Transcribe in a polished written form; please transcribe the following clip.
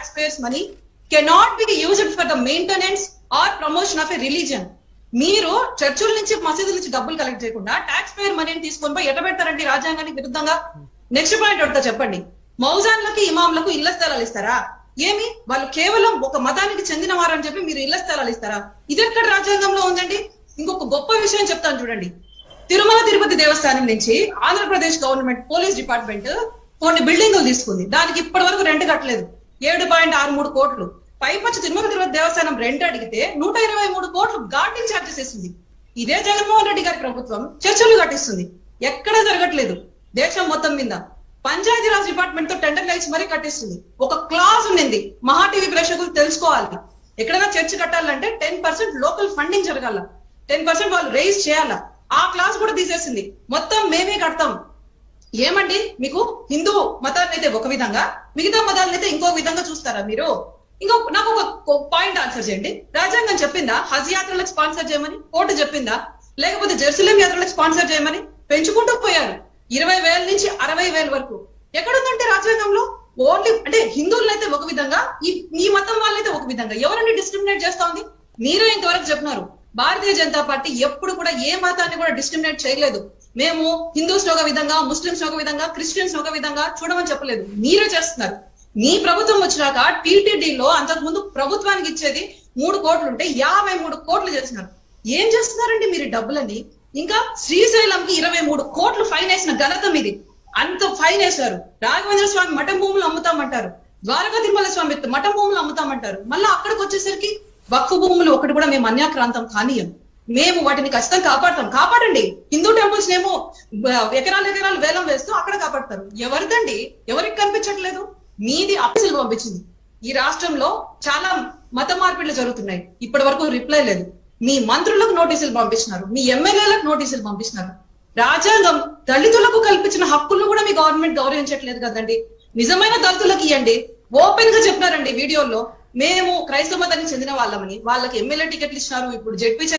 taxpayers money cannot be used for the maintenance or promotion of a religion. మీరు చర్చుల నుంచి మసీదుల నుంచి డబ్బులు collect చేయకుండా ట్యాక్స్ పేయర్ మనీని తీసుకొని పోయి ఎట్ట పెడతారండి రాజ్యాంగానికి విరుద్ధంగా? నెక్స్ట్ పాయింట్ అడుగుతా చెప్పండి. మౌజాన్లకి ఇమాంలకు ఇళ్ల స్థలాలు ఇస్తారా? ఏమి వాళ్ళు కేవలం ఒక మతానికి చెందిన వారని చెప్పి మీరు ఇళ్ల స్థలాలు ఇస్తారా? ఇది ఎక్కడ రాజ్యాంగంలో ఉందండి? ఇంకొక గొప్ప విషయం చెప్తాను చూడండి. తిరుమల తిరుపతి దేవస్థానం నుంచి ఆంధ్రప్రదేశ్ గవర్నమెంట్ పోలీస్ డిపార్ట్మెంట్ కొన్ని బిల్డింగులు తీసుకుంది. దానికి ఇప్పటి వరకు రెంట్ కట్టలేదు. 7.63 కోట్లు. పైపచ్చు తిరుమల తిరుపతి దేవస్థానం రెంట్ అడిగితే 123 కోట్లు గార్డింగ్ ఛార్జెస్ వేసింది. ఇదే జగన్మోహన్ రెడ్డి గారి ప్రభుత్వం చర్చలు కట్టిస్తుంది. ఎక్కడ జరగట్లేదు దేశం మొత్తం మీద. పంచాయతీరాజ్ డిపార్ట్మెంట్ తో టెండర్ లైట్స్ మరీ కట్టిస్తుంది. ఒక క్లాజ్ ఉంది, మహా టీవీ ప్రేక్షకులు తెలుసుకోవాలి. ఎక్కడైనా చర్చ్ కట్టాలంటే 10% లోకల్ ఫండింగ్ జరగాల, 10% వాళ్ళు రైజ్ చేయాలా. ఆ క్లాస్ కూడా తీసేసింది. మొత్తం మేమే కడతాం. ఏమండి, మీకు హిందూ మతాన్ని అయితే ఒక విధంగా, మిగతా మతాలను అయితే ఇంకో విధంగా చూస్తారా మీరు? నాకు ఒక పాయింట్ ఆన్సర్ చేయండి. రాజ్యాంగం చెప్పిందా హజ్ యాత్రలకు స్పాన్సర్ చేయమని? కోర్టు చెప్పిందా? లేకపోతే జెరూసలేం యాత్రలకు స్పాన్సర్ చేయమని? పెంచుకుంటూ పోయారు 20,000 నుంచి 60,000 వరకు. ఎక్కడుందంటే రాజ్యాంగంలో ఓన్లీ అంటే హిందువులైతే ఒక విధంగా, ఈ మతం వాళ్ళైతే ఒక విధంగా. ఎవరిని డిస్క్రిమినేట్ చేస్తా ఉంది? మీరే ఇంతవరకు చెప్తున్నారు. భారతీయ జనతా పార్టీ ఎప్పుడు కూడా ఏ మతాన్ని కూడా డిస్క్రిమినేట్ చేయలేదు. మేము హిందూస్ ఒక విధంగా, ముస్లింస్ ఒక విధంగా, క్రిస్టియన్స్ ఒక విధంగా చూడమని చెప్పలేదు. మీరే చేస్తున్నారు. మీ ప్రభుత్వం వచ్చినాక టీటీడీలో అంతకుముందు ప్రభుత్వానికి ఇచ్చేది 3 కోట్లు ఉంటే 53 కోట్లు చేస్తున్నారు. ఏం చేస్తున్నారండి మీరు డబ్బులని? ఇంకా శ్రీశైలంకి 23 కోట్లు ఫైన్ వేసిన ఘనత మీది. అంత ఫైన్ వేశారు. రాఘవేంద్ర స్వామి మఠం భూములు అమ్ముతామంటారు, ద్వారకా తిరుమల స్వామి మఠం భూములు అమ్ముతామంటారు. మళ్ళీ అక్కడికి వచ్చేసరికి వక్ఫ్ భూములు ఒకటి కూడా మేము అన్యాక్రాంతం కానీయం. మేము వాటిని ఖచ్చితంగా కాపాడతాం. కాపాడండి. హిందూ టెంపుల్స్ ఏమో ఎకరాలు వేలం వేస్తూ అక్కడ కాపాడతారు. ఎవరిదండి? ఎవరికి కనిపించట్లేదు? మీది ఆఫీసులు పంపించింది. ఈ రాష్ట్రంలో చాలా మత మార్పిడులు జరుగుతున్నాయి. ఇప్పటి వరకు రిప్లై లేదు. మీ మంత్రులకు నోటీసులు పంపిస్తున్నారు, మీ ఎమ్మెల్యేలకు నోటీసులు పంపిస్తున్నారు. రాజ్యాంగం దళితులకు కల్పించిన హక్కులను కూడా మీ గవర్నమెంట్ గౌరవించట్లేదు కదండి. నిజమైన దళితులకు ఇవ్వండి. ఓపెన్ గా చెప్పినారండి వీడియోలో, మేము క్రైస్తవ మతానికి చెందిన వాళ్ళమని. వాళ్ళకి ఎమ్మెల్యే టికెట్లు ఇచ్చినారు. ఇప్పుడు జెడ్పీ